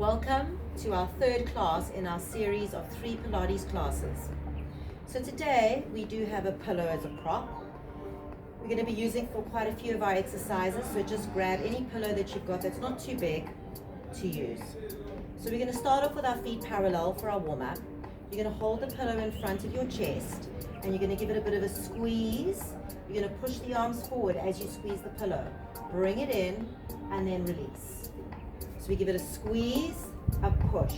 Welcome to our third class in our series of 3 Pilates classes. So today we do have a pillow as a prop. We're going to be using for quite a few of our exercises, so just grab any pillow that you've got that's not too big to use. So we're going to start off with our feet parallel for our warm-up. You're going to hold the pillow in front of your chest and you're going to give it a bit of a squeeze. You're going to push the arms forward as you squeeze the pillow. Bring it in and then release. So we give it a squeeze, a push,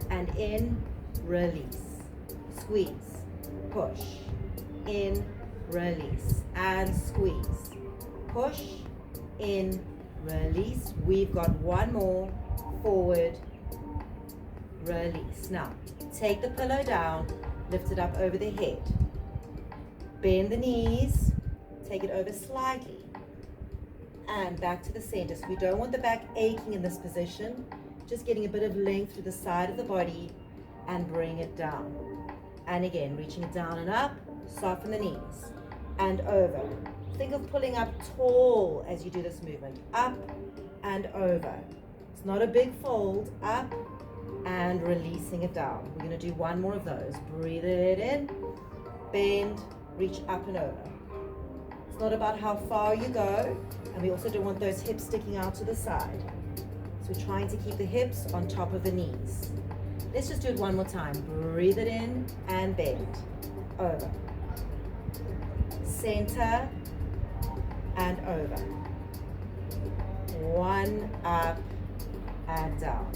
and in, release. Squeeze, push, in, release, and squeeze. Push, in, release. We've got one more, forward, release. Now, take the pillow down, lift it up over the head. Bend the knees, take it over slightly. And back to the center. So we don't want the back aching in this position, just getting a bit of length through the side of the body and bring it down. And again, reaching it down and up, soften the knees and over. Think of pulling up tall as you do this movement, up and over. It's not a big fold, up and releasing it down. We're going to do one more of those. Breathe it in, bend, reach up and over. It's not about how far you go, and we also don't want those hips sticking out to the side. So we're trying to keep the hips on top of the knees. Let's just do it one more time. Breathe it in and bend. Over. Center and over. One, up and down.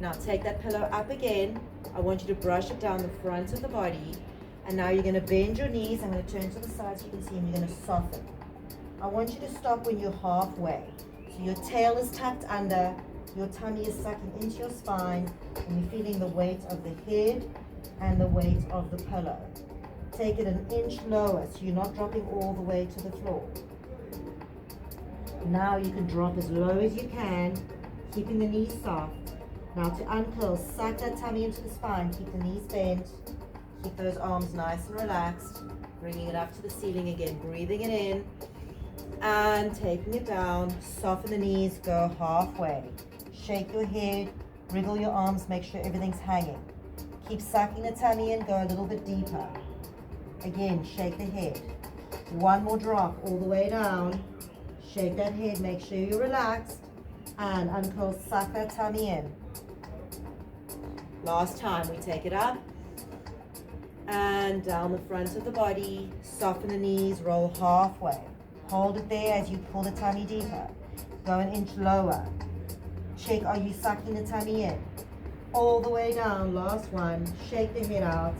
Now take that pillow up again. I want you to brush it down the front of the body. And now you're going to bend your knees. I'm going to turn to the side so you can see, and you're going to soften. I want you to stop when you're halfway. So your tail is tucked under, your tummy is sucking into your spine, and you're feeling the weight of the head and the weight of the pillow. Take it an inch lower so you're not dropping all the way to the floor. Now you can drop as low as you can, keeping the knees soft. Now to uncurl, suck that tummy into the spine, keep the knees bent. Keep those arms nice and relaxed, bringing it up to the ceiling again, breathing it in and taking it down. Soften the knees, go halfway. Shake your head, wriggle your arms, make sure everything's hanging. Keep sucking the tummy in, go a little bit deeper. Again, shake the head. One more drop all the way down. Shake that head, make sure you're relaxed and uncurl, suck that tummy in. Last time, we take it up and down the front of the body, soften the knees, roll halfway. Hold it there as you pull the tummy deeper. Go an inch lower. Check, are you sucking the tummy in? All the way down, last one. Shake the head out.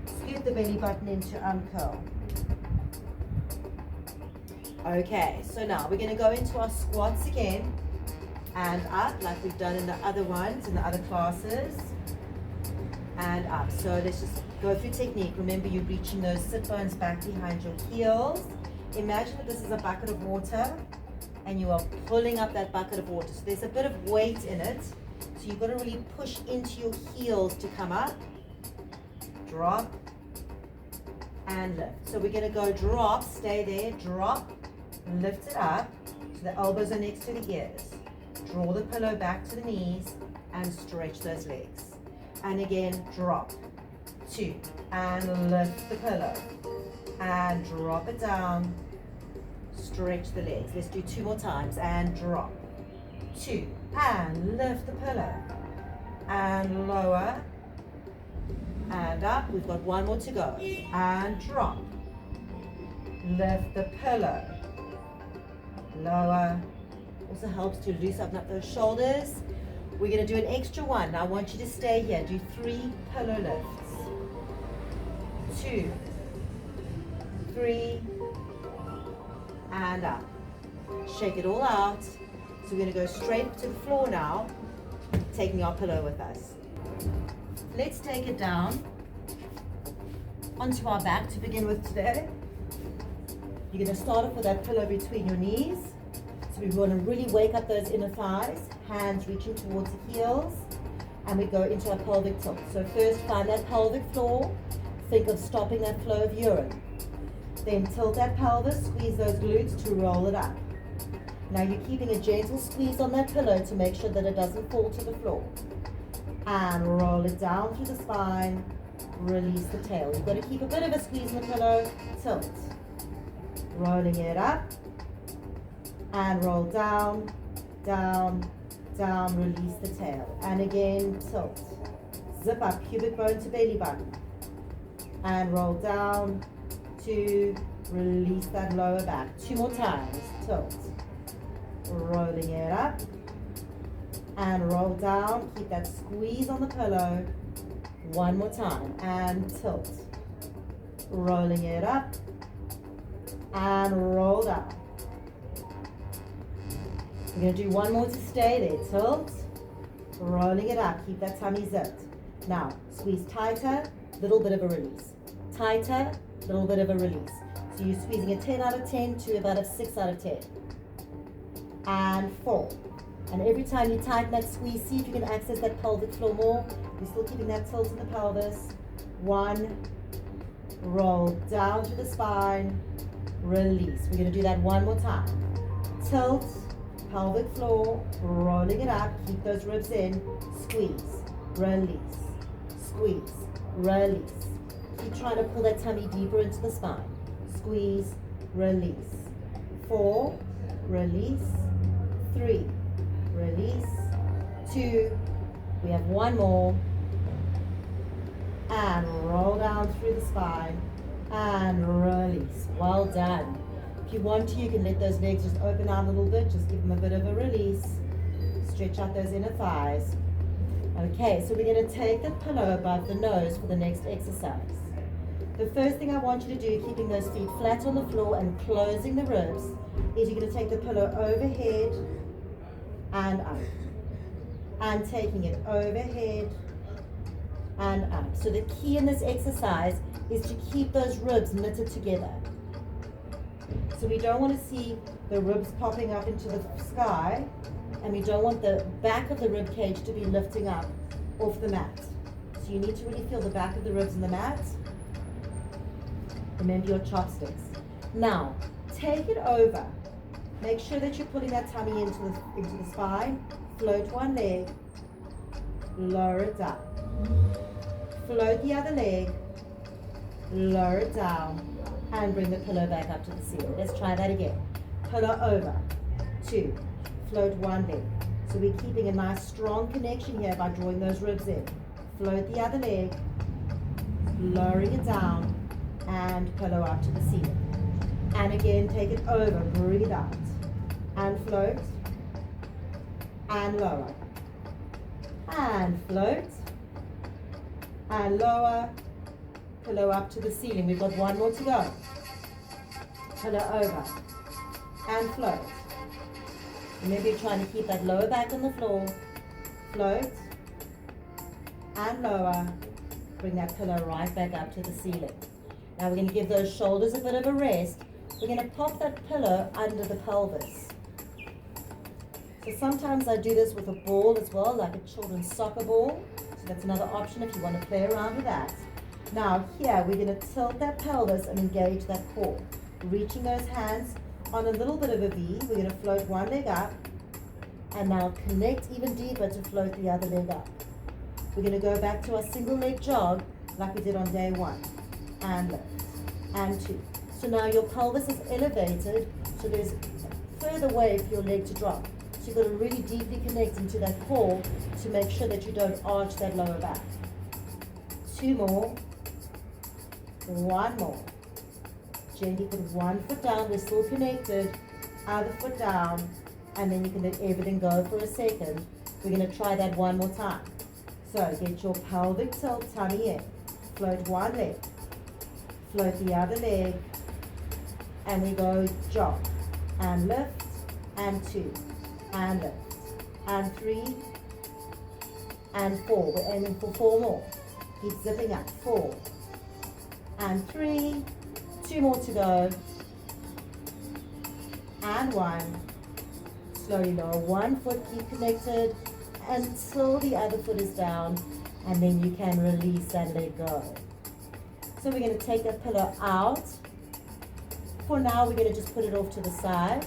Scoop the belly button in to uncurl. Okay, so now we're going to go into our squats again. And up, like we've done in the other ones, in the other classes. And up. So let's just go through technique. Remember, you're reaching those sit bones back behind your heels. Imagine that this is a bucket of water and you are pulling up that bucket of water. So there's a bit of weight in it. So you've got to really push into your heels to come up. Drop and lift. So we're going to go drop, stay there, drop, lift it up. So the elbows are next to the ears. Draw the pillow back to the knees and stretch those legs. And again, drop, 2, and lift the pillow, and drop it down, stretch the legs. Let's do 2 more times, and drop, 2, and lift the pillow, and lower, and up. We've got 1 more to go, and drop, lift the pillow, lower. Also helps to loosen up those shoulders. We're going to do an extra one. Now I want you to stay here. Do 3 pillow lifts. 2, 3, and up. Shake it all out. So we're going to go straight to the floor now, taking our pillow with us. Let's take it down onto our back to begin with today. You're going to start off with that pillow between your knees. So we want to really wake up those inner thighs, hands reaching towards the heels, and we go into our pelvic tilt. So first find that pelvic floor, think of stopping that flow of urine. Then tilt that pelvis, squeeze those glutes to roll it up. Now you're keeping a gentle squeeze on that pillow to make sure that it doesn't fall to the floor. And roll it down through the spine. Release the tail. You've got to keep a bit of a squeeze on the pillow. Tilt. Rolling it up. And roll down, down, down. Release the tail. And again, tilt. Zip up, pubic bone to belly button. And roll down, 2, release that lower back. 2 more times. Tilt. Rolling it up. And roll down. Keep that squeeze on the pillow. 1 more time. And tilt. Rolling it up. And roll down. We're going to do 1 more to stay there. Tilt. Rolling it up. Keep that tummy zipped. Now, squeeze tighter. Little bit of a release. Tighter. Little bit of a release. So you're squeezing a 10 out of 10 to about a 6 out of 10. And 4. And every time you tighten that squeeze, see if you can access that pelvic floor more. You're still keeping that tilt in the pelvis. 1. Roll down to the spine. Release. We're going to do that 1 more time. Tilt, pelvic floor, rolling it up. Keep those ribs in. Squeeze, release, squeeze, release. Keep trying to pull that tummy deeper into the spine. Squeeze, release. 4, release. 3, release. 2, we have 1 more. And roll down through the spine. And release. Well done. If you want to, you can let those legs just open out a little bit. Just give them a bit of a release. Stretch out those inner thighs. Okay, so we're going to take the pillow above the nose for the next exercise. The first thing I want you to do, keeping those feet flat on the floor and closing the ribs, is you're going to take the pillow overhead and up. And taking it overhead and up. So the key in this exercise is to keep those ribs knitted together. So we don't want to see the ribs popping up into the sky, and we don't want the back of the rib cage to be lifting up off the mat. So you need to really feel the back of the ribs in the mat. Remember your chopsticks. Now, take it over. Make sure that you're pulling that tummy into the spine. Float one leg. Lower it down. Float the other leg. Lower it down. And bring the pillow back up to the ceiling. Let's try that again. Pillow over. 2. Float one leg. So we're keeping a nice strong connection here by drawing those ribs in. Float the other leg. Lowering it down. And pillow up to the ceiling. And again, take it over. Bring it out. And float. And lower. And float. And lower. Pillow up to the ceiling. We've got 1 more to go. Pillow over. And float. Remember, you're trying to keep that lower back on the floor. Float. And lower. Bring that pillow right back up to the ceiling. Now we're going to give those shoulders a bit of a rest. We're going to pop that pillow under the pelvis. So sometimes I do this with a ball as well, like a children's soccer ball. So that's another option if you want to play around with that. Now here, we're going to tilt that pelvis and engage that core. Reaching those hands on a little bit of a V. We're going to float one leg up. And now connect even deeper to float the other leg up. We're going to go back to our single leg jog like we did on day 1. And lift. And 2. So now your pelvis is elevated, so there's further way for your leg to drop. So you've got to really deeply connect into that core to make sure that you don't arch that lower back. 2 more. 1 more. Gently put one foot down, we're still connected. Other foot down, and then you can let everything go for a second. We're going to try that 1 more time. So get your pelvic tilt, tummy in. Float one leg. Float the other leg. And we go jog. And lift. And 2. And lift. And 3. And 4. We're aiming for 4 more. Keep zipping up. 4. And 3. 2 more to go. And 1. Slowly lower one foot, keep connected until the other foot is down, and then you can release and let go. So we're going to take that pillow out. For now, we're going to just put it off to the side.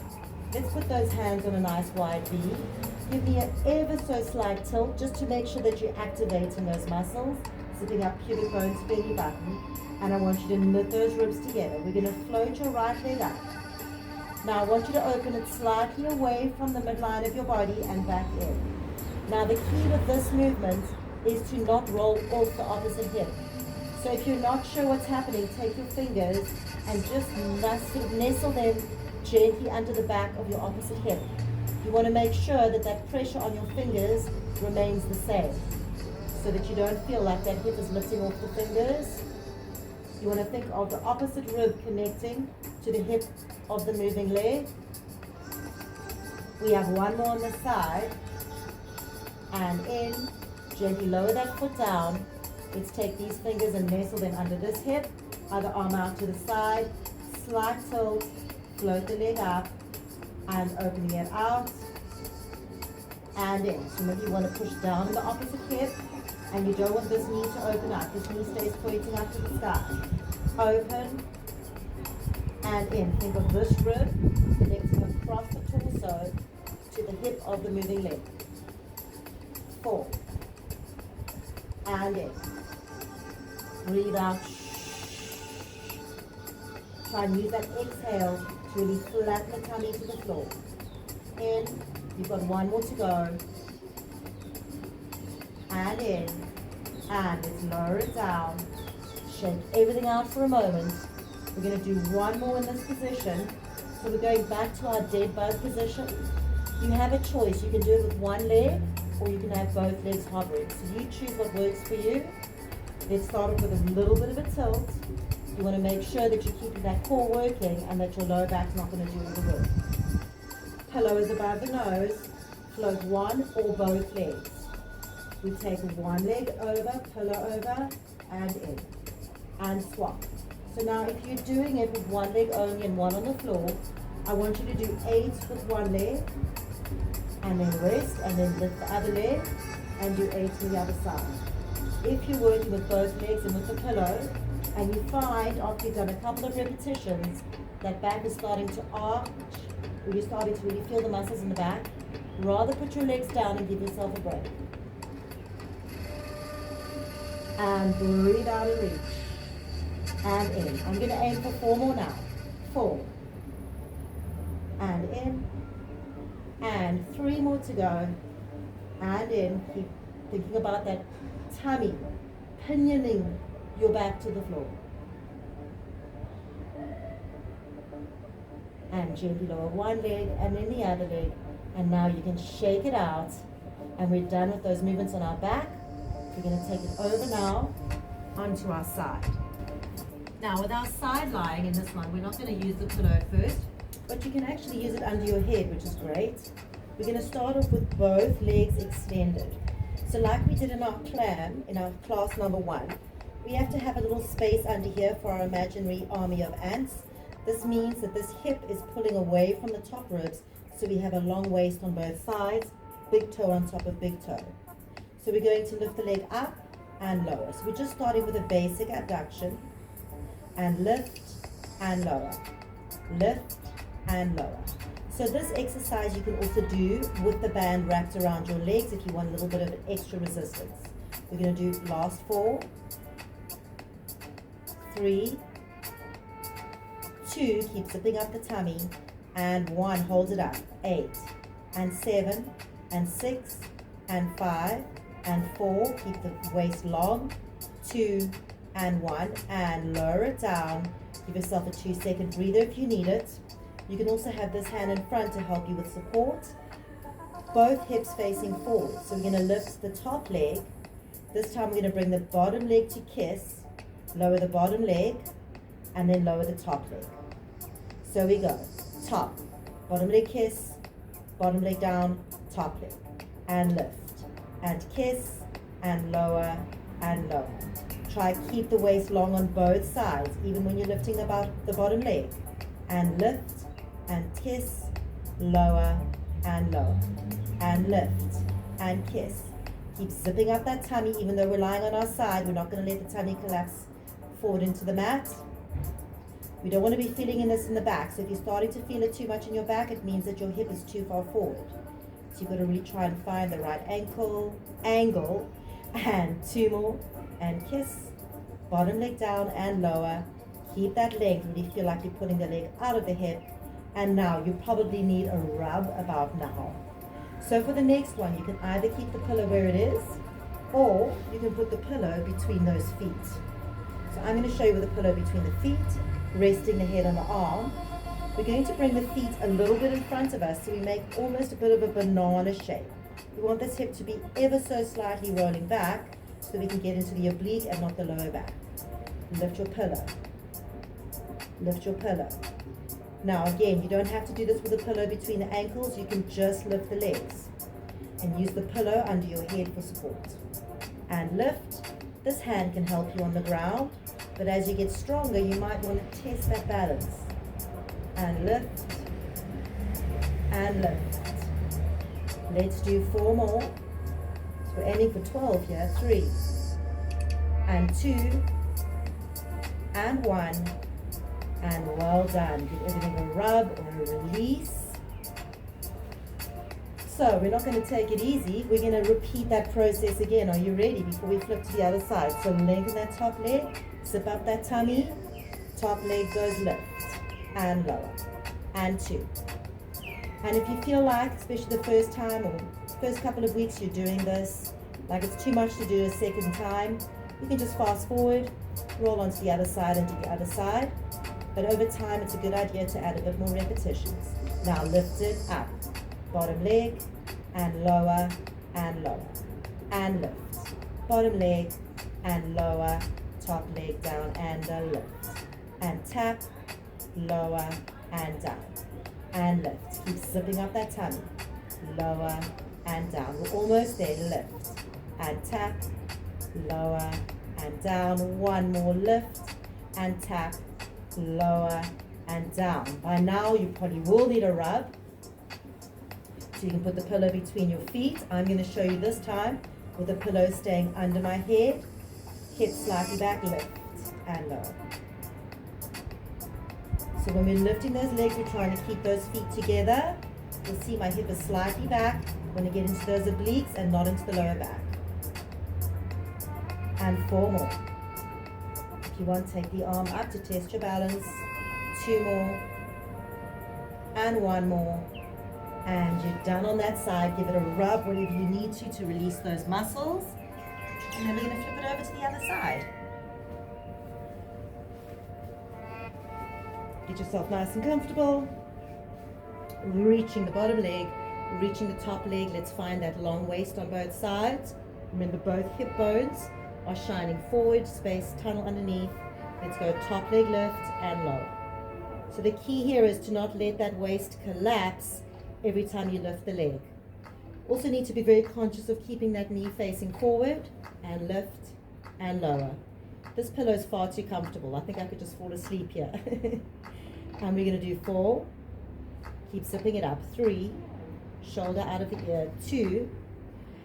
Let's put those hands on a nice wide V. Give me an ever so slight tilt just to make sure that you're activating those muscles. Zipping up pubic bone to belly button. And I want you to knit those ribs together. We're going to float your right leg up. Now I want you to open it slightly away from the midline of your body and back in. Now the key with this movement is to not roll off the opposite hip. So if you're not sure what's happening, take your fingers and just sort of nestle them gently under the back of your opposite hip. You want to make sure that that pressure on your fingers remains the same so that you don't feel like that hip is lifting off the fingers. You want to think of the opposite rib connecting to the hip of the moving leg. We have one more on the side. And in, gently lower that foot down. Let's take these fingers and nestle them under this hip. Other arm out to the side. Slight tilt. Float the leg up. And opening it out. And in. So maybe you want to push down the opposite hip. And you don't want this knee to open up. This knee stays pointing up to the sky. Open. And in. Think of this rib connecting across the torso to the hip of the moving leg. 4. And in. Breathe out. Try and use that exhale to really flatten the tummy to the floor. In. You've got one more to go. And in. And let's lower it down. Shake everything out for a moment. We're going to do one more in this position. So we're going back to our dead bug position. You have a choice. You can do it with one leg or you can have both legs hovering. So you choose what works for you. Let's start off with a little bit of a tilt. You want to make sure that you're keeping that core working and that your lower back's not going to do all the work. Pillow is above the nose. Float one or both legs. We take one leg over, pillow over, and in. And swap. So now if you're doing it with one leg only and one on the floor, I want you to do 8 with one leg, and then rest, and then lift the other leg, and do 8 to the other side. If you're working with both legs and with the pillow, and you find after you've done a couple of repetitions, that back is starting to arch, or you're starting to really feel the muscles in the back, rather put your legs down and give yourself a break. And breathe out and reach. And in. I'm going to aim for 4 more now. 4. And in. And 3 more to go. And in. Keep thinking about that tummy pinioning your back to the floor. And gently lower one leg and then the other leg. And now you can shake it out. And we're done with those movements on our back. We're going to take it over now onto our side. Now with our side lying in this one, we're not going to use the pillow at first, but you can actually use it under your head, which is great. We're going to start off with both legs extended. So like we did in our clam, in our class number 1, we have to have a little space under here for our imaginary army of ants. This means that this hip is pulling away from the top ribs, so we have a long waist on both sides, big toe on top of big toe. So we're going to lift the leg up and lower. So we're just starting with a basic abduction. And lift and lower. Lift and lower. So this exercise you can also do with the band wrapped around your legs if you want a little bit of extra resistance. We're going to do last 4, 3, 2, keep zipping up the tummy, and 1, hold it up, 8, and 7, and 6, and 5, and 4, keep the waist long, 2, and 1, and lower it down. Give yourself a 2-second breather if you need it. You can also have this hand in front to help you with support. Both hips facing forward. So we're going to lift the top leg. This time we're going to bring the bottom leg to kiss, lower the bottom leg, and then lower the top leg. So we go. Top, bottom leg kiss, bottom leg down, top leg, and lift, and kiss, and lower, and lower. Try to keep the waist long on both sides, even when you're lifting the bottom leg. And lift, and kiss, lower, and lower. And lift, and kiss. Keep zipping up that tummy, even though we're lying on our side. We're not going to let the tummy collapse forward into the mat. We don't want to be feeling in this in the back. So if you're starting to feel it too much in your back, it means that your hip is too far forward. So you've got to really try and find the right angle, and 2 more, and kiss. Bottom leg down and lower. Keep that leg, really feel like you're pulling the leg out of the hip. And now you probably need a rub about now. So for the next one, you can either keep the pillow where it is, or you can put the pillow between those feet. So I'm going to show you with the pillow between the feet, resting the head on the arm. We're going to bring the feet a little bit in front of us so we make almost a bit of a banana shape. We want this hip to be ever so slightly rolling back so we can get into the oblique and not the lower back. Lift your pillow. Lift your pillow. Now again, you don't have to do this with the pillow between the ankles. You can just lift the legs and use the pillow under your head for support. And lift. This hand can help you on the ground, but as you get stronger, you might want to test that balance. And lift. And lift. Let's do 4 more. So we're aiming for 12 here. 3 and 2 and 1. And well done. Give everything a rub or a release. So we're not going to take it easy. We're going to repeat that process again. Are you ready? Before we flip to the other side. So lengthen that top leg. Zip up that tummy. Top leg goes lift. And lower. And 2. And if you feel like, especially the first time or first couple of weeks you're doing this, like it's too much to do a second time, you can just fast forward, roll onto the other side and do the other side. But over time, it's a good idea to add a bit more repetitions. Now lift it up. Bottom leg and lower and lower. And lift. Bottom leg and lower. Top leg down and a lift. And tap, lower and down. And lift. Keep zipping up that tummy. Lower and down. We're almost there. Lift. And tap, lower and down. 1 more lift and tap, lower and down. By now you probably will need a rub, so you can put the pillow between your feet. I'm going to show you this time with the pillow staying under my head, hips slightly back, lift and lower. So when we're lifting those legs, we're trying to keep those feet together. You'll see my hip is slightly back when I get into those obliques and not into the lower back. And 4 more. If you want, take the arm up to test your balance. 2 more. And 1 more. And you're done on that side. Give it a rub whenever you need to release those muscles. And then we're going to flip it over to the other side. Get yourself nice and comfortable. Reaching the bottom leg, reaching the top leg. Let's find that long waist on both sides. Remember, both hip bones are shining forward, space tunnel underneath. Let's go top leg lift and lower. So the key here is to not let that waist collapse every time you lift the leg. Also need to be very conscious of keeping that knee facing forward and lift and lower. This pillow is far too comfortable. I think I could just fall asleep here. And we're going to do 4. Keep zipping it up. 3. Shoulder out of the ear. 2.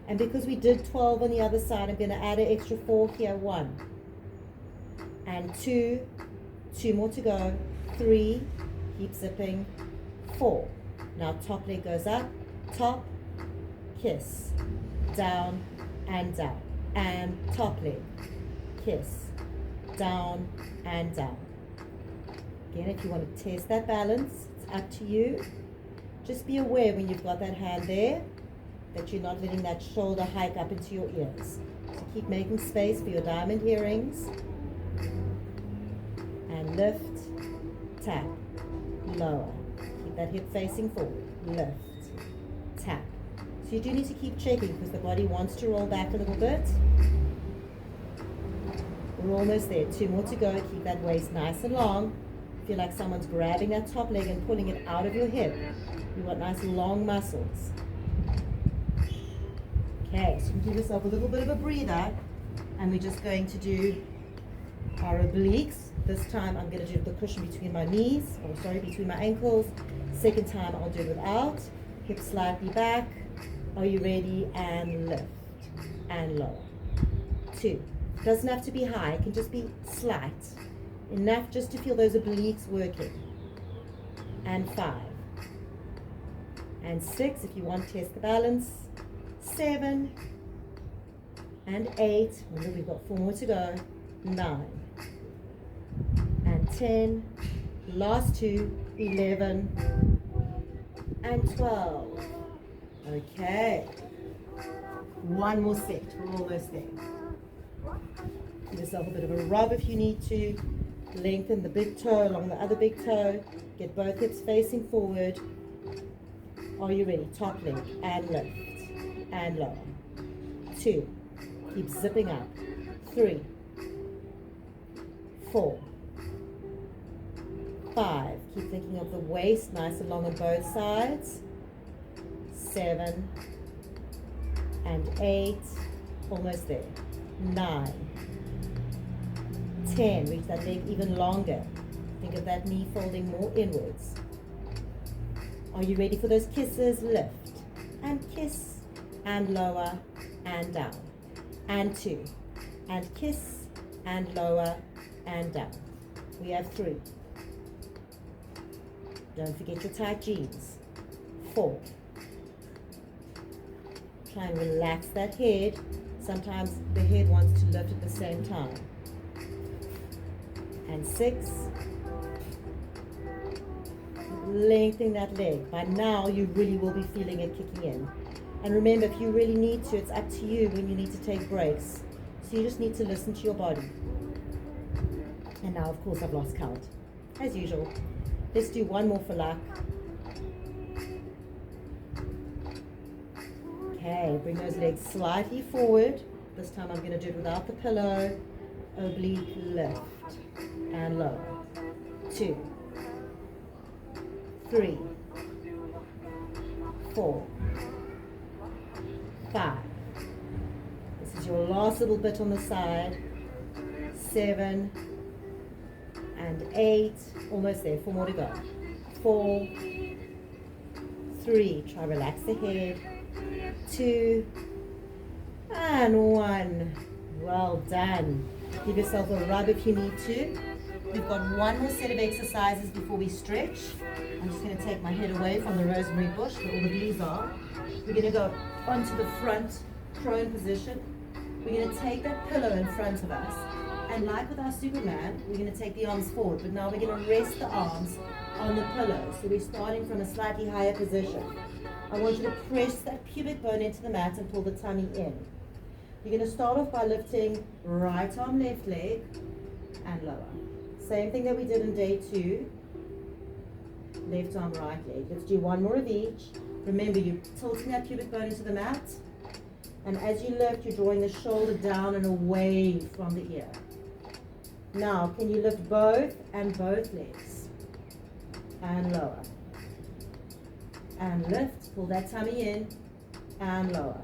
And because we did 12 on the other side, I'm going to add an extra 4 here. 1 and 2. 2 more to go. 3. Keep zipping. 4. Now top leg goes up. Top. Kiss. Down and down. And top leg. Kiss. Down and down. Again, if you want to test that balance, it's up to you. Just be aware when you've got that hand there that you're not letting that shoulder hike up into your ears. So keep making space for your diamond earrings. And lift, tap, lower. Keep that hip facing forward. Lift, tap. So you do need to keep checking because the body wants to roll back a little bit. We're almost there. 2 more to go. Keep that waist nice and long. Feel like someone's grabbing that top leg and pulling it out of your hip. You want nice long muscles. Okay, so you can give yourself a little bit of a breather, and we're just going to do our obliques. This time I'm going to do the cushion between my knees, between my ankles. Second time I'll do it without. Hips slightly back. Are you ready? And lift and lower. 2. Doesn't have to be high, it can just be slight. Enough just to feel those obliques working. And 5. And 6, if you want to test the balance. 7. And 8. Remember, we've got 4 more to go. 9. And 10. Last 2. 11. And 12. Okay. One more set. We're almost there. Give yourself a bit of a rub if you need to. Lengthen the big toe along the other big toe. Get both hips facing forward. Are you ready? Top leg and lift and lower. 2. Keep zipping up. 3. 4. 5. Keep thinking of the waist nice and long on both sides. 7. And 8. Almost there. 9. 10. Reach that leg even longer. Think of that knee folding more inwards. Are you ready for those kisses? Lift and kiss and lower and down. And 2. And kiss and lower and down. We have 3. Don't forget your tight jeans. 4. Try and relax that head. Sometimes the head wants to lift at the same time. And 6. Lengthening that leg. By now, you really will be feeling it kicking in. And remember, if you really need to, it's up to you when you need to take breaks. So you just need to listen to your body. And now, of course, I've lost count. As usual. Let's do one more for luck. Okay, bring those legs slightly forward. This time I'm going to do it without the pillow. Oblique lift and lower. 2. 3. 4. 5. This is your last little bit on the side. 7. And 8. Almost there. 4 more to go. 4. 3. Try relax the head. 2. And 1. Well done. Give yourself a rub if you need to. We've got one more set of exercises before we stretch. I'm just going to take my head away from the rosemary bush where all the bees are. We're going to go onto the front prone position. We're going to take that pillow in front of us. And like with our Superman, we're going to take the arms forward. But now we're going to rest the arms on the pillow. So we're starting from a slightly higher position. I want you to press that pubic bone into the mat and pull the tummy in. You're going to start off by lifting right arm, left leg, and lower. Same thing that we did in day 2. Left arm, right leg. Let's do one more of each. Remember, you're tilting that pubic bone into the mat. And as you lift, you're drawing the shoulder down and away from the ear. Now, can you lift both and both legs? And lower. And lift. Pull that tummy in. And lower.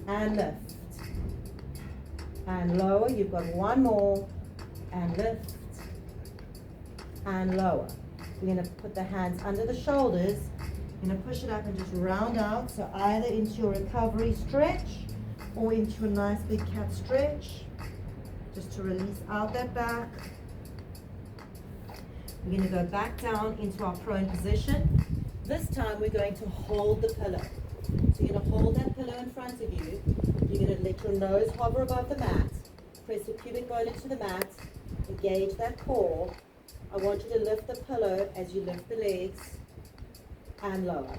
And lift. And lower. You've got one more. And lift. And lower. We're going to put the hands under the shoulders. We're going to push it up and just round out. So either into your recovery stretch or into a nice big cat stretch. Just to release out that back. We're going to go back down into our prone position. This time we're going to hold the pillow. So you're going to hold that pillow in front of you. You're going to let your nose hover above the mat. Press your pubic bone into the mat. Engage that core. I want you to lift the pillow as you lift the legs. And lower.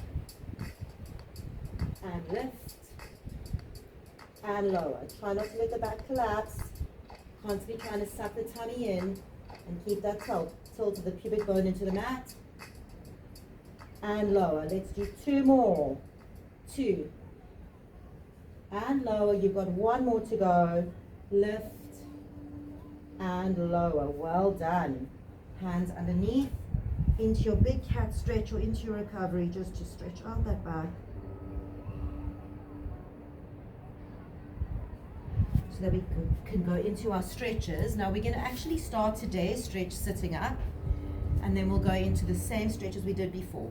And lift. And lower. Try not to let the back collapse. Constantly trying to suck the tummy in and keep that tilt of the pubic bone into the mat. And lower. Let's do 2 more. 2. And lower. You've got 1 more to go. Lift. And lower. Well done. Hands underneath. Into your big cat stretch or into your recovery just to stretch out that back. So that we can go into our stretches. Now we're going to actually start today's stretch sitting up, and then we'll go into the same stretch as we did before.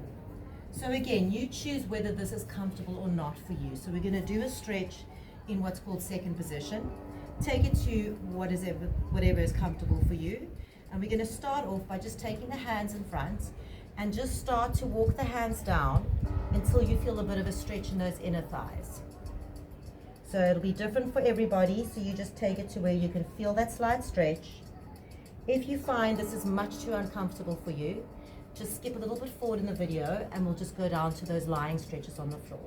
So again, you choose whether this is comfortable or not for you. So we're going to do a stretch in what's called second position. take it to whatever is comfortable for you. And we're going to start off by just taking the hands in front and just start to walk the hands down until you feel a bit of a stretch in those inner thighs. So it'll be different for everybody, so you just take it to where you can feel that slight stretch. If you find this is much too uncomfortable for you, just skip a little bit forward in the video and we'll just go down to those lying stretches on the floor.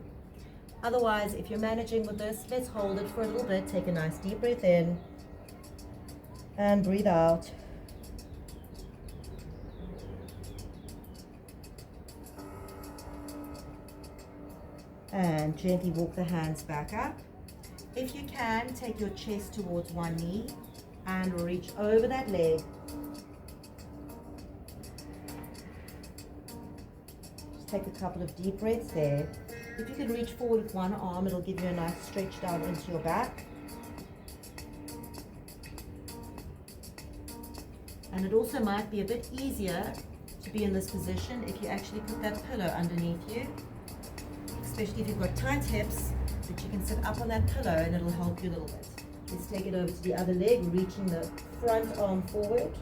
Otherwise, if you're managing with this, let's hold it for a little bit. Take a nice deep breath in and breathe out. And gently walk the hands back up. If you can, take your chest towards one knee and reach over that leg. Just take a couple of deep breaths there. If you can reach forward with one arm, it'll give you a nice stretch down into your back. And it also might be a bit easier to be in this position if you actually put that pillow underneath you, especially if you've got tight hips, that you can sit up on that pillow and it'll help you a little bit. Let's take it over to the other leg, reaching the front arm forward.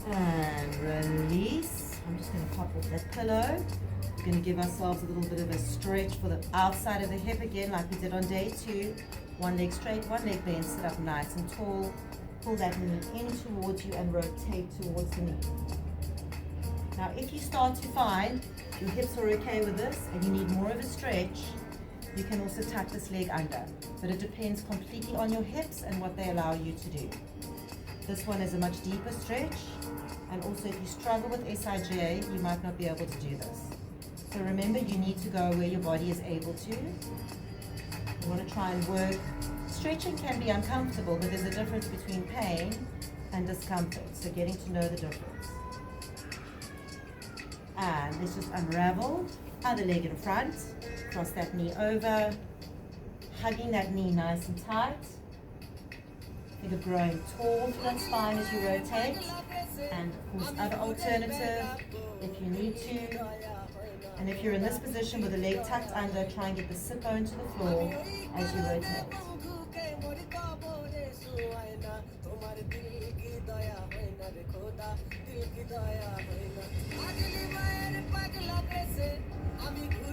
And release. I'm just going to pop off that pillow. We're going to give ourselves a little bit of a stretch for the outside of the hip again, like we did on day 2. One leg straight, one leg bent, sit up nice and tall. Pull that knee in towards you and rotate towards the knee. Now, if you start to find your hips are okay with this and you need more of a stretch, you can also tuck this leg under. But it depends completely on your hips and what they allow you to do. This one is a much deeper stretch. And also, if you struggle with SIJ, you might not be able to do this. So remember, you need to go where your body is able to. You want to try and work. Stretching can be uncomfortable, but there's a difference between pain and discomfort. So getting to know the difference. And let's just unravel. Other leg in front. Cross that knee over. Hugging that knee nice and tight. Think of growing tall to that spine as you rotate. And of course, other alternative if you need to. And if you're in this position with the leg tucked under, try and get the sit bone to the floor as you rotate.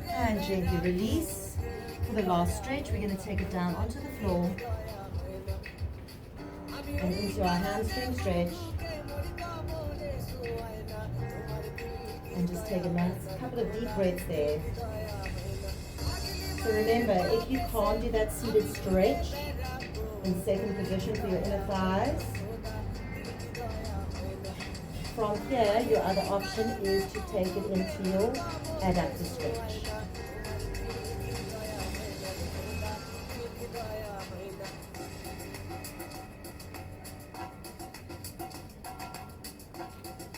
And gently release. For the last stretch, we're going to take it down onto the floor and into our hamstring stretch. And just take a couple of deep breaths there. So remember, if you can't do that seated stretch in second position for your inner thighs, from here, your other option is to take it into your adductor stretch.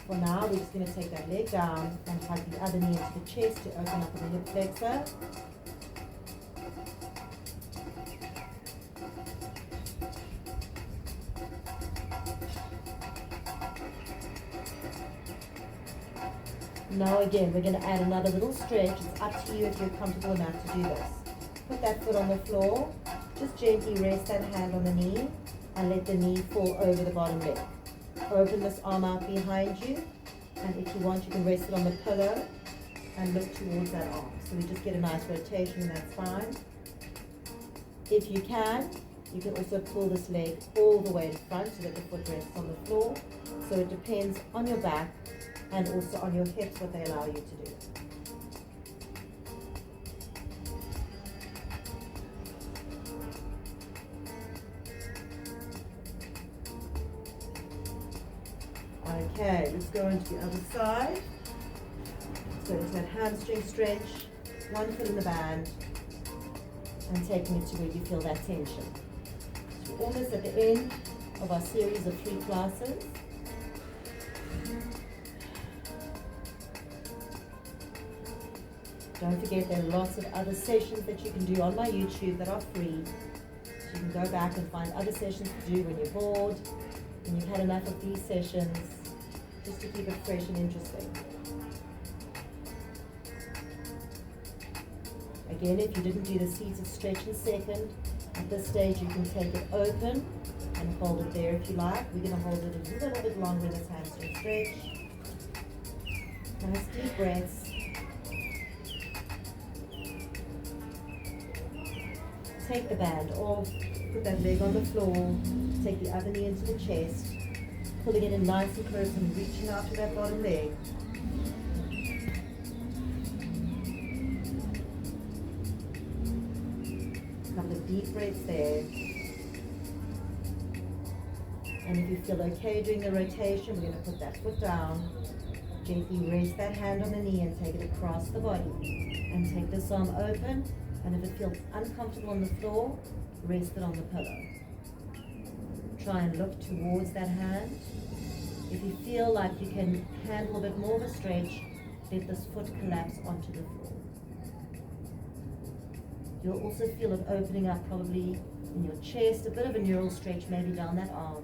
For now, we're just going to take that leg down and hug the other knee into the chest to open up the hip flexor. Now again, we're going to add another little stretch. It's up to you if you're comfortable enough to do this. Put that foot on the floor. Just gently rest that hand on the knee and let the knee fall over the bottom leg. Open this arm out behind you, and if you want, you can rest it on the pillow and look towards that arm. So we just get a nice rotation in that spine. If you can also pull this leg all the way in front so that the foot rests on the floor. So it depends on your back and also on your hips what they allow you to do. Okay, let's go into the other side. Let's go into that hamstring stretch, one foot in the band, and taking it to where you feel that tension. So we're almost at the end of our series of 3 classes. Don't forget there are lots of other sessions that you can do on my YouTube that are free You can go back and find other sessions to do when you're bored, and you've had enough of these sessions, just to keep it fresh and interesting. Again, if you didn't do the seated stretch in a second, at this stage you can take it open and hold it there if you like. We're going to hold it a little bit longer in this hamstring stretch. Nice deep breaths. Take the band off, put that leg on the floor, take the other knee into the chest, pulling it in nice and close and reaching out to that bottom leg. A couple of deep breaths there. And if you feel okay doing the rotation, we're going to put that foot down, gently rest that hand on the knee and take it across the body. And take this arm open, and if it feels uncomfortable on the floor, rest it on the pillow. Try and look towards that hand. If you feel like you can handle a bit more of a stretch, let this foot collapse onto the floor. You'll also feel it opening up probably in your chest, a bit of a neural stretch maybe down that arm.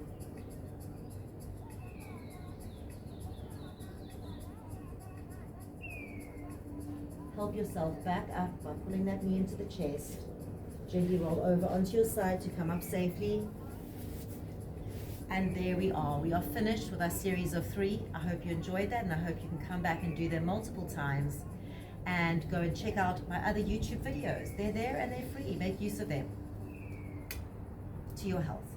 Help yourself back up by pulling that knee into the chest. Gently roll over onto your side to come up safely. And there we are. We are finished with our series of 3. I hope you enjoyed that, and I hope you can come back and do them multiple times. And go and check out my other YouTube videos. They're there and they're free. Make use of them. To your health.